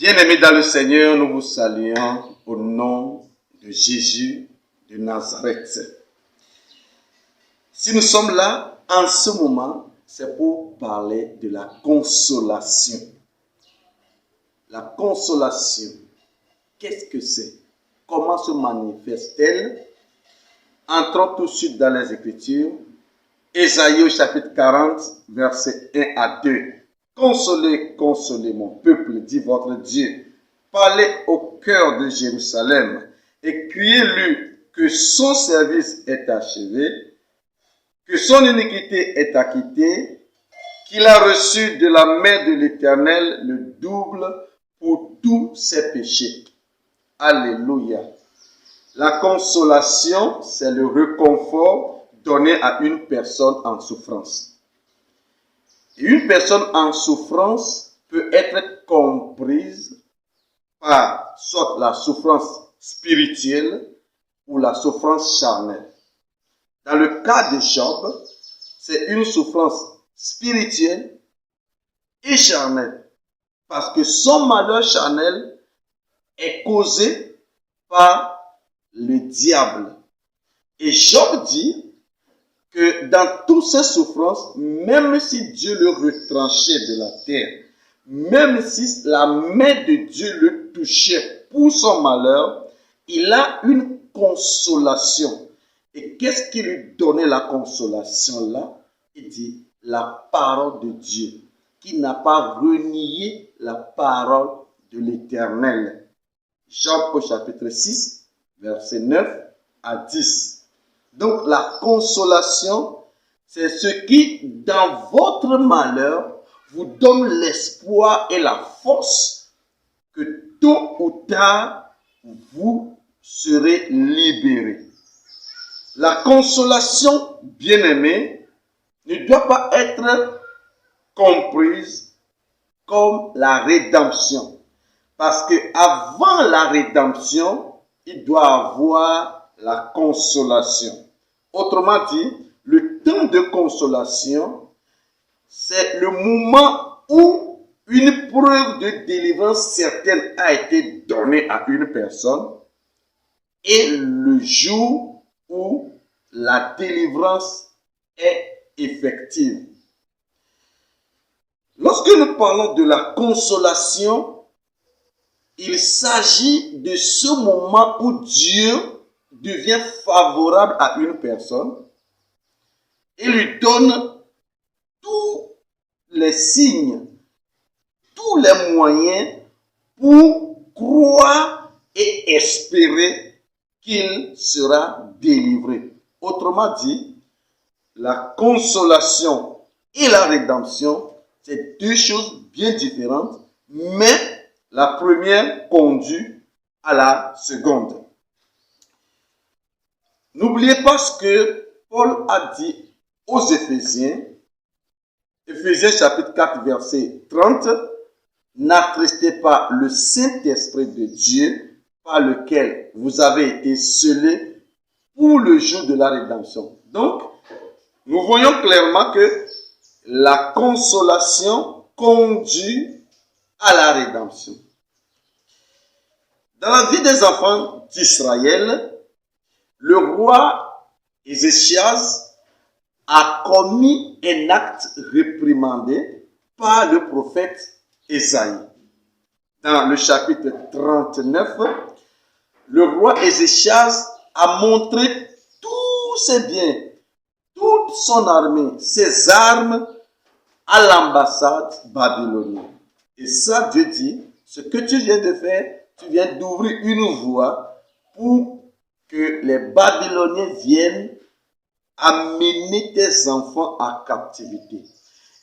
Bien-aimés dans le Seigneur, nous vous saluons au nom de Jésus de Nazareth. Si nous sommes là en ce moment, c'est pour parler de la consolation. La consolation, qu'est-ce que c'est? Comment se manifeste-t-elle? Entrons tout de suite dans les Écritures. Ésaïe au chapitre 40, versets 1 à 2. Consolez, consolez mon peuple, dit votre Dieu. Parlez au cœur de Jérusalem et criez-lui que son service est achevé, que son iniquité est acquittée, qu'il a reçu de la main de l'Éternel le double pour tous ses péchés. Alléluia. La consolation, c'est le réconfort donné à une personne en souffrance. Et une personne en souffrance peut être comprise par soit la souffrance spirituelle ou la souffrance charnelle. Dans le cas de Job, c'est une souffrance spirituelle et charnelle, parce que son malheur charnel est causé par le diable. Et Job dit que dans toutes ces souffrances, même si Dieu le retranchait de la terre, même si la main de Dieu le touchait pour son malheur, il a une consolation. Et qu'est-ce qui lui donnait la consolation là? Il dit la parole de Dieu, qui n'a pas renié la parole de l'Éternel. Job au chapitre 6, versets 9 à 10. Donc la consolation, c'est ce qui, dans votre malheur, vous donne l'espoir et la force que tôt ou tard, vous serez libérés. La consolation, bien-aimée, ne doit pas être comprise comme la rédemption. Parce que avant la rédemption, il doit avoir la consolation. Autrement dit, le temps de consolation, c'est le moment où une preuve de délivrance certaine a été donnée à une personne et le jour où la délivrance est effective. Lorsque nous parlons de la consolation, il s'agit de ce moment où Dieu devient favorable à une personne et lui donne tous les signes, tous les moyens pour croire et espérer qu'il sera délivré. Autrement dit, la consolation et la rédemption, c'est deux choses bien différentes, mais la première conduit à la seconde. N'oubliez pas ce que Paul a dit aux Éphésiens, Éphésiens chapitre 4, verset 30, « N'attristez pas le Saint-Esprit de Dieu, par lequel vous avez été scellés pour le jour de la rédemption. » Donc, nous voyons clairement que la consolation conduit à la rédemption. Dans la vie des enfants d'Israël, le roi Ézéchias a commis un acte réprimandé par le prophète Ésaïe. Dans le chapitre 39, le roi Ézéchias a montré tous ses biens, toute son armée, ses armes à l'ambassade babylonienne. Et ça, Dieu dit, ce que tu viens de faire, tu viens d'ouvrir une voie pour que les Babyloniens viennent amener tes enfants à captivité.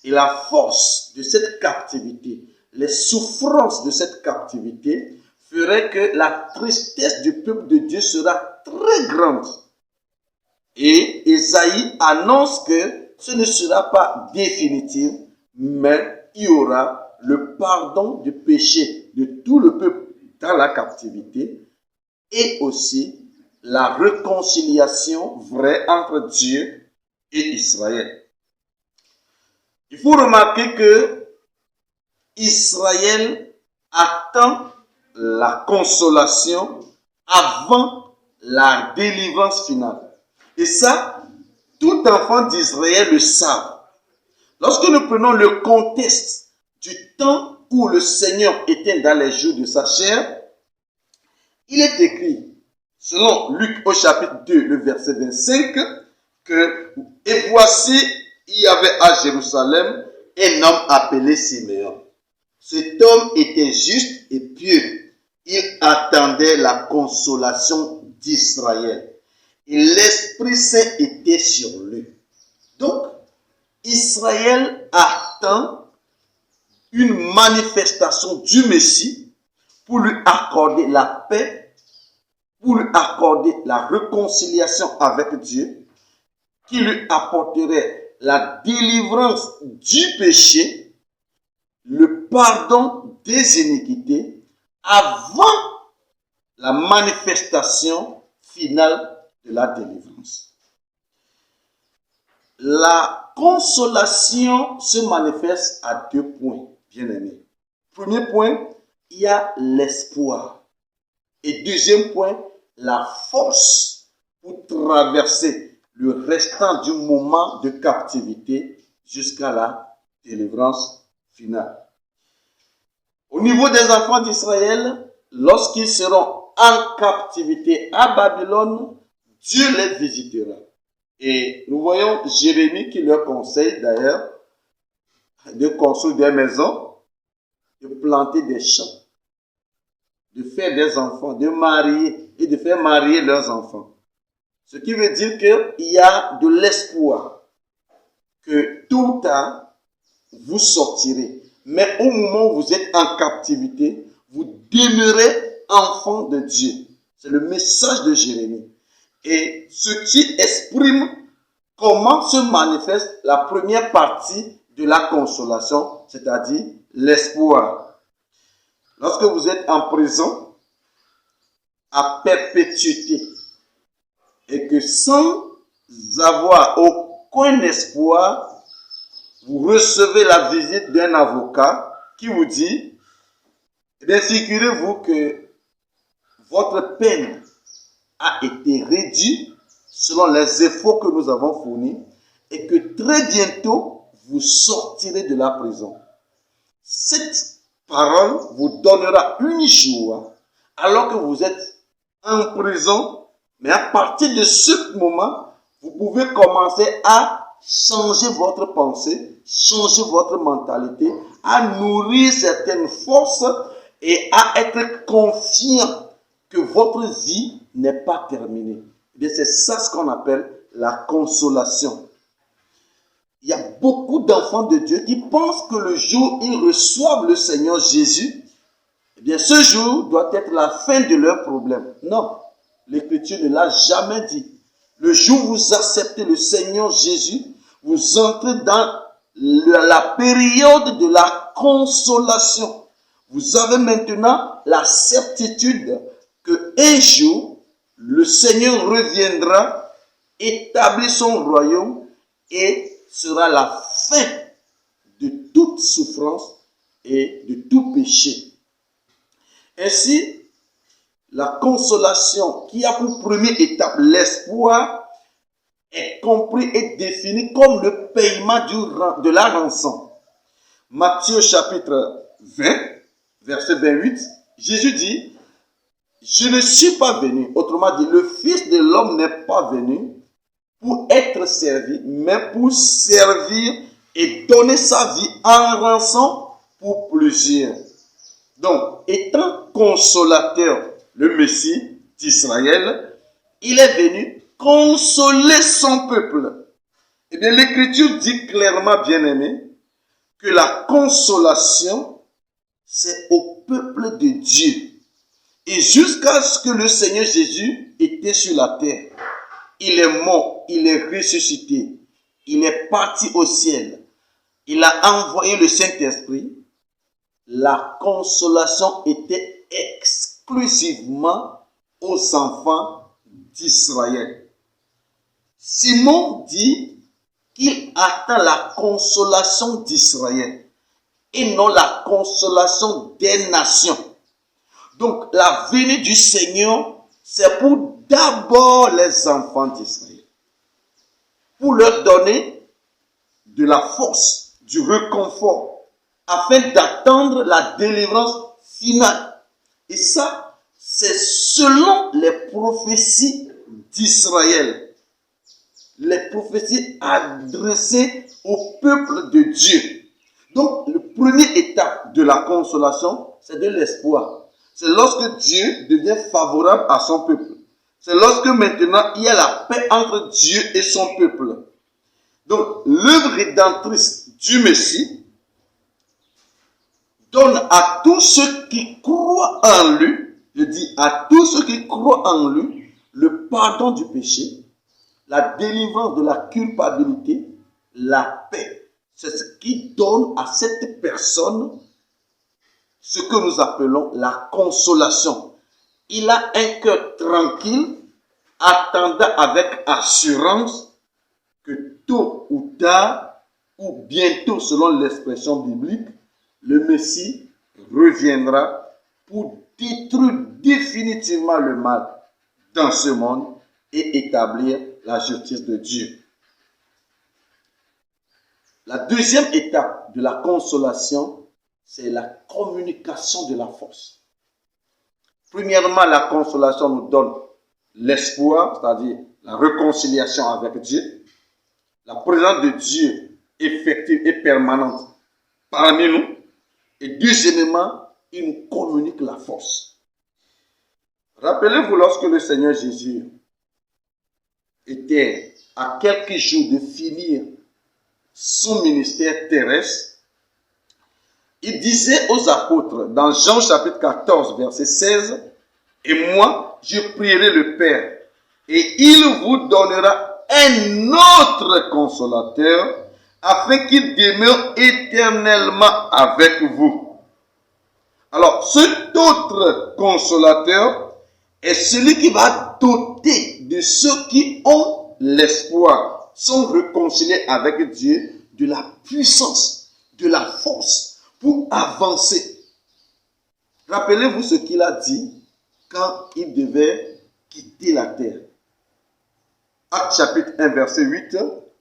Et la force de cette captivité, les souffrances de cette captivité ferait que la tristesse du peuple de Dieu sera très grande. Et Ésaïe annonce que ce ne sera pas définitif, mais il y aura le pardon du péché de tout le peuple dans la captivité et aussi la réconciliation vraie entre Dieu et Israël. Il faut remarquer que Israël attend la consolation avant la délivrance finale. Et ça, tout enfant d'Israël le savent. Lorsque nous prenons le contexte du temps où le Seigneur était dans les jours de sa chair, il est écrit, selon Luc au chapitre 2, le verset 25, que « Et voici, il y avait à Jérusalem un homme appelé Siméon. Cet homme était juste et pieux. Il attendait la consolation d'Israël. Et l'Esprit Saint était sur lui. » Donc, Israël attend une manifestation du Messie pour lui accorder la paix, pour lui accorder la réconciliation avec Dieu, qui lui apporterait la délivrance du péché, le pardon des iniquités, avant la manifestation finale de la délivrance. La consolation se manifeste à 2 points, bien-aimés. Premier point, il y a l'espoir. Et deuxième point, la force pour traverser le restant du moment de captivité jusqu'à la délivrance finale. Au niveau des enfants d'Israël, lorsqu'ils seront en captivité à Babylone, Dieu les visitera. Et nous voyons Jérémie qui leur conseille d'ailleurs de construire des maisons, de planter des champs, de faire des enfants, de marier et de faire marier leurs enfants. Ce qui veut dire qu'il y a de l'espoir que tôt ou tard, vous sortirez. Mais au moment où vous êtes en captivité, vous demeurez enfant de Dieu. C'est le message de Jérémie. Et ce qui exprime comment se manifeste la première partie de la consolation, c'est-à-dire l'espoir. Lorsque vous êtes en prison, à perpétuité, et que sans avoir aucun espoir, vous recevez la visite d'un avocat qui vous dit, eh bien, figurez-vous que votre peine a été réduite selon les efforts que nous avons fournis et que très bientôt, vous sortirez de la prison. Cette parole vous donnera une joie alors que vous êtes en prison. Mais à partir de ce moment, vous pouvez commencer à changer votre pensée, changer votre mentalité, à nourrir certaines forces et à être confiant que votre vie n'est pas terminée. Eh bien, c'est ça ce qu'on appelle la consolation. Il y a beaucoup d'enfants de Dieu qui pensent que le jour où ils reçoivent le Seigneur Jésus, eh bien, ce jour doit être la fin de leur problème. Non. L'Écriture ne l'a jamais dit. Le jour où vous acceptez le Seigneur Jésus, vous entrez dans la période de la consolation. Vous avez maintenant la certitude qu'un jour, le Seigneur reviendra, établir son royaume et sera la fin de toute souffrance et de tout péché. Ainsi, la consolation qui a pour première étape l'espoir est compris et défini comme le paiement de la rançon. Matthieu chapitre 20, verset 28, Jésus dit, « Je ne suis pas venu, autrement dit, le Fils de l'homme n'est pas venu pour être servi, mais pour servir et donner sa vie en rançon pour plusieurs. » Donc, étant consolateur, le Messie d'Israël, il est venu consoler son peuple. Eh bien, l'Écriture dit clairement, bien-aimé, que la consolation, c'est au peuple de Dieu. Et jusqu'à ce que le Seigneur Jésus était sur la terre, il est mort, il est ressuscité, il est parti au ciel, il a envoyé le Saint-Esprit. La consolation était exclusivement aux enfants d'Israël. Simon dit qu'il attend la consolation d'Israël. et non la consolation des nations. Donc, la venue du Seigneur, c'est pour d'abord les enfants d'Israël, pour leur donner de la force, du réconfort, afin d'attendre la délivrance finale. Et ça, c'est selon les prophéties d'Israël, les prophéties adressées au peuple de Dieu. Donc, la première étape de la consolation, c'est de l'espoir. C'est lorsque Dieu devient favorable à son peuple. C'est lorsque maintenant il y a la paix entre Dieu et son peuple. Donc, l'œuvre rédemptrice du Messie donne à tous ceux qui croient en lui, je dis à tous ceux qui croient en lui, le pardon du péché, la délivrance de la culpabilité, la paix. C'est ce qui donne à cette personne ce que nous appelons la consolation. Il a un cœur tranquille, attendant avec assurance que tôt ou tard, ou bientôt selon l'expression biblique, le Messie reviendra pour détruire définitivement le mal dans ce monde et établir la justice de Dieu. La deuxième étape de la consolation, c'est la communication de la force. Premièrement, la consolation nous donne l'espoir, c'est-à-dire la réconciliation avec Dieu, la présence de Dieu effective et permanente parmi nous. Et deuxièmement, il nous communique la force. Rappelez-vous lorsque le Seigneur Jésus était à quelques jours de finir son ministère terrestre, il disait aux apôtres dans Jean chapitre 14 verset 16, « Et moi, je prierai le Père, et il vous donnera un autre consolateur, afin qu'il demeure éternellement avec vous. » Alors, cet autre consolateur est celui qui va doter de ceux qui ont l'espoir, sont réconciliés avec Dieu, de la puissance, de la force, pour avancer. Rappelez-vous ce qu'il a dit quand il devait quitter la terre. Acte chapitre 1 verset 8,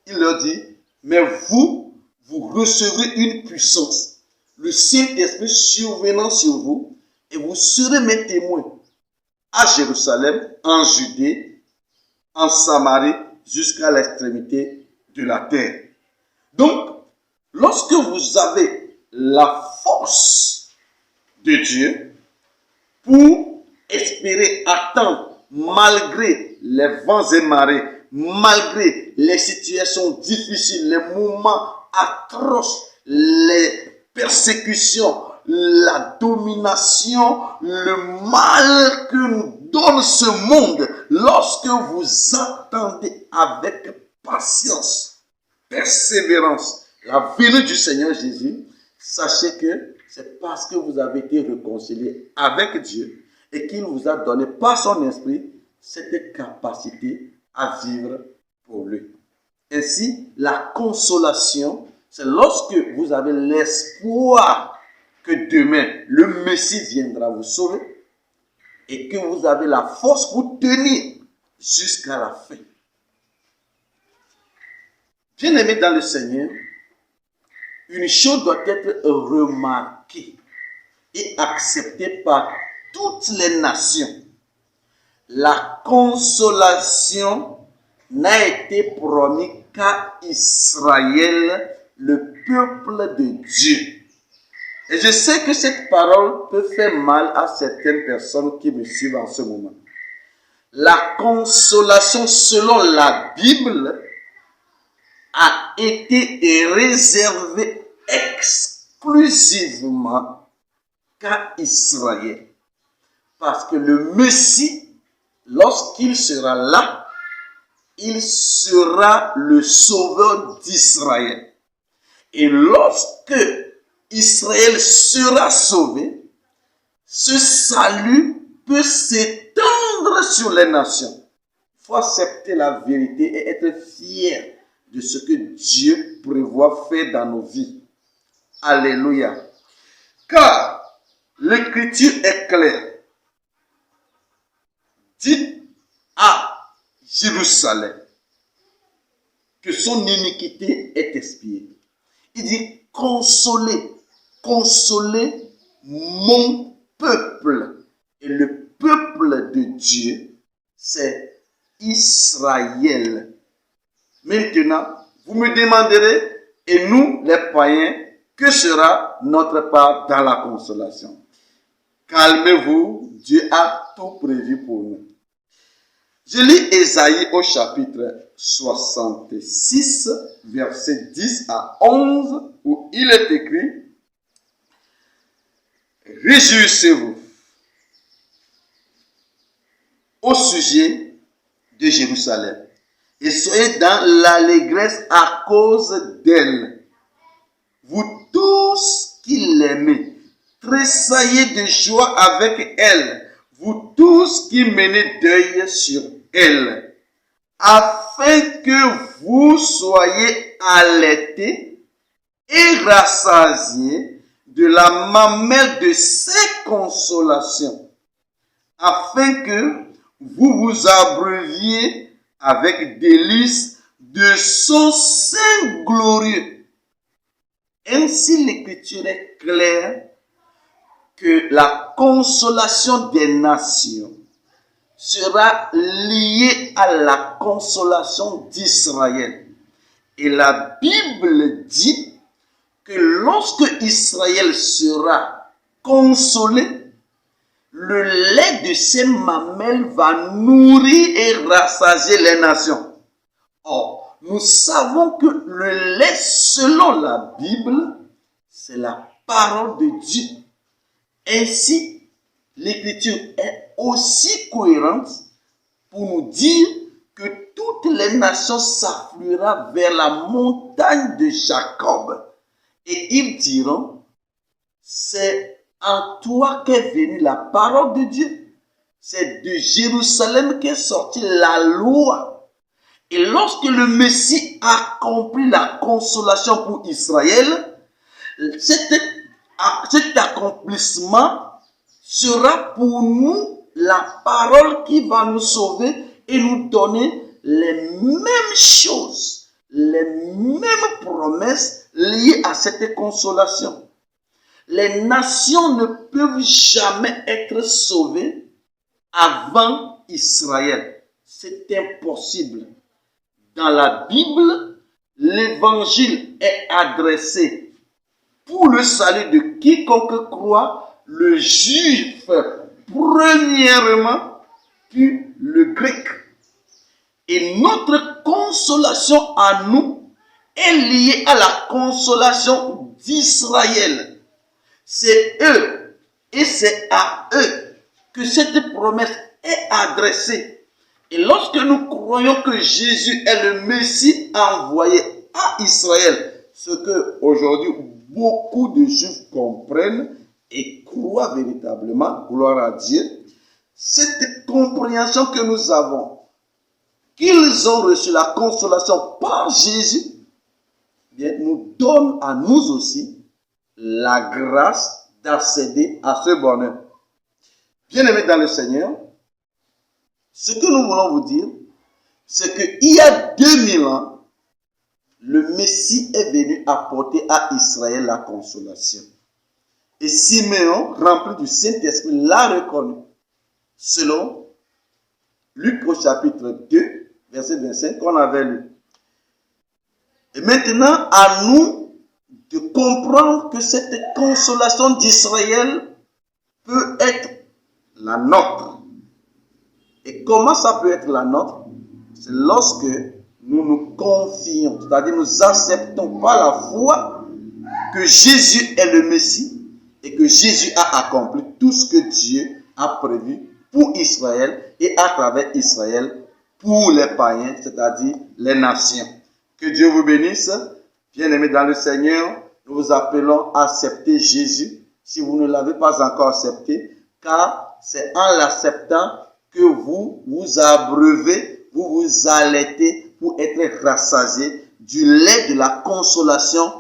il leur dit, « Mais vous recevrez une puissance, le Saint-Esprit survenant sur vous, et vous serez mes témoins à Jérusalem, en Judée, en Samarie, jusqu'à l'extrémité de la terre. » Donc, lorsque vous avez la force de Dieu pour espérer attendre malgré les vents et marées, malgré les situations difficiles, les moments atroces, les persécutions, la domination, le mal que nous donne ce monde, lorsque vous attendez avec patience, persévérance, la venue du Seigneur Jésus, sachez que c'est parce que vous avez été réconciliés avec Dieu et qu'il vous a donné par son esprit cette capacité à vivre pour lui. Ainsi, la consolation, c'est lorsque vous avez l'espoir que demain, le Messie viendra vous sauver et que vous avez la force pour tenir jusqu'à la fin. Bien-aimés dans le Seigneur, une chose doit être remarquée et acceptée par toutes les nations. La consolation n'a été promise qu'à Israël, le peuple de Dieu. Et je sais que cette parole peut faire mal à certaines personnes qui me suivent en ce moment. La consolation selon la Bible a été réservée exclusivement qu'à Israël. Parce que le Messie, lorsqu'il sera là, il sera le sauveur d'Israël. Et lorsque Israël sera sauvé, ce salut peut s'étendre sur les nations. Il faut accepter la vérité et être fier de ce que Dieu prévoit faire dans nos vies. Alléluia. Car l'écriture est claire. Dites à Jérusalem que son iniquité est expiée. Il dit consolez, consolez mon peuple. Et le peuple de Dieu, c'est Israël. Maintenant, vous me demanderez, et nous les païens, que sera notre part dans la consolation? Calmez-vous, Dieu a tout prévu pour nous. Je lis Ésaïe au chapitre 66, versets 10 à 11, où il est écrit « Réjouissez-vous au sujet de Jérusalem et soyez dans l'allégresse à cause d'elle. Vous tous qui l'aimez, tressaillez de joie avec elle, vous tous qui menez deuil sur elle, afin que vous soyez allaités et rassasiés de la mamelle de ses consolations, afin que vous vous abreuviez avec délices de son sein glorieux. Ainsi l'écriture est claire que la consolation des nations sera liée à la consolation d'Israël. Et la Bible dit que lorsque Israël sera consolé, le lait de ses mamelles va nourrir et rassasier les nations. Or, nous savons que le lait, selon la Bible, c'est la parole de Dieu. Ainsi, l'écriture est aussi cohérente pour nous dire que toutes les nations s'afflueront vers la montagne de Jacob. Et ils diront, c'est en toi qu'est venue la parole de Dieu. C'est de Jérusalem qu'est sortie la loi. Et lorsque le Messie accomplit la consolation pour Israël, cet accomplissement sera pour nous la parole qui va nous sauver et nous donner les mêmes choses, les mêmes promesses liées à cette consolation. Les nations ne peuvent jamais être sauvées avant Israël. C'est impossible. Dans la Bible, l'évangile est adressé pour le salut de quiconque croit, le juif premièrement, puis le grec. Et notre consolation à nous est liée à la consolation d'Israël. C'est eux et c'est à eux que cette promesse est adressée. Et lorsque nous croyons que Jésus est le Messie envoyé à Israël, ce que aujourd'hui beaucoup de Juifs comprennent et croient véritablement, gloire à Dieu, cette compréhension que nous avons, qu'ils ont reçu la consolation par Jésus, bien, nous donne à nous aussi la grâce d'accéder à ce bonheur. Bien-aimés dans le Seigneur, ce que nous voulons vous dire, c'est qu'il y a 2000 ans, le Messie est venu apporter à Israël la consolation. Et Siméon, rempli du Saint-Esprit, l'a reconnu. Selon Luc au chapitre 2, verset 25, qu'on avait lu. Et maintenant, à nous de comprendre que cette consolation d'Israël peut être la nôtre. Et comment ça peut être la nôtre? C'est lorsque nous nous confions, c'est-à-dire nous acceptons par la foi que Jésus est le Messie et que Jésus a accompli tout ce que Dieu a prévu pour Israël et à travers Israël pour les païens, c'est-à-dire les nations. Que Dieu vous bénisse. Bien-aimés dans le Seigneur, nous vous appelons à accepter Jésus si vous ne l'avez pas encore accepté, car c'est en l'acceptant que vous vous abreuvez, vous vous allaitez pour être rassasiés du lait de la consolation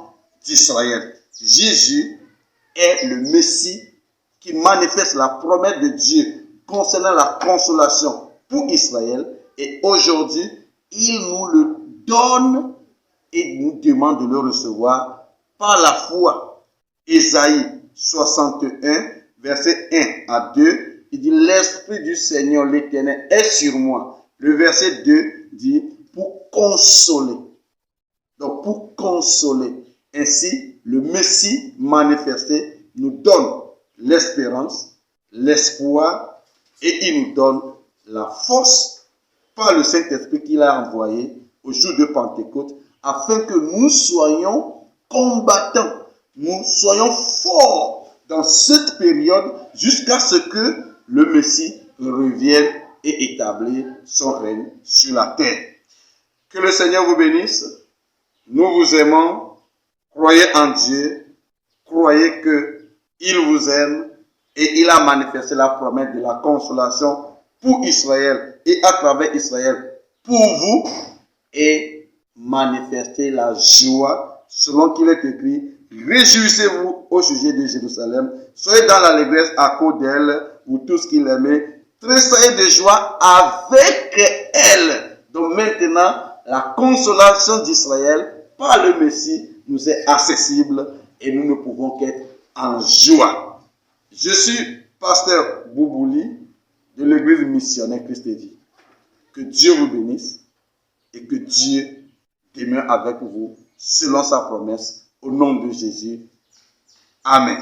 d'Israël. Jésus est le Messie qui manifeste la promesse de Dieu concernant la consolation pour Israël. Et aujourd'hui, il nous le donne et nous demande de le recevoir par la foi. Ésaïe 61, verset 1 à 2, il dit « L'Esprit du Seigneur l'Éternel est sur moi ». Le verset 2 dit « Pour consoler ». Donc, pour consoler. Ainsi, le Messie manifesté nous donne l'espérance, l'espoir, et il nous donne la force par le Saint-Esprit qu'il a envoyé au jour de Pentecôte, afin que nous soyons combattants, nous soyons forts dans cette période jusqu'à ce que le Messie revienne et établisse son règne sur la terre. Que le Seigneur vous bénisse. Nous vous aimons. Croyez en Dieu. Croyez qu'il vous aime et il a manifesté la promesse de la consolation pour Israël et à travers Israël pour vous et manifester la joie selon qu'il est écrit. Réjouissez-vous au sujet de Jérusalem. Soyez dans l'allégresse à cause d'elle, vous tous qui l'aimez. Tressaillez de joie avec elle. Donc maintenant, la consolation d'Israël par le Messie nous est accessible et nous ne pouvons qu'être en joie. Je suis pasteur Boubouli de l'église missionnaire Christ et Vie. Que Dieu vous bénisse et que Dieu demeure avec vous selon sa promesse. Au nom de Jésus. Amen.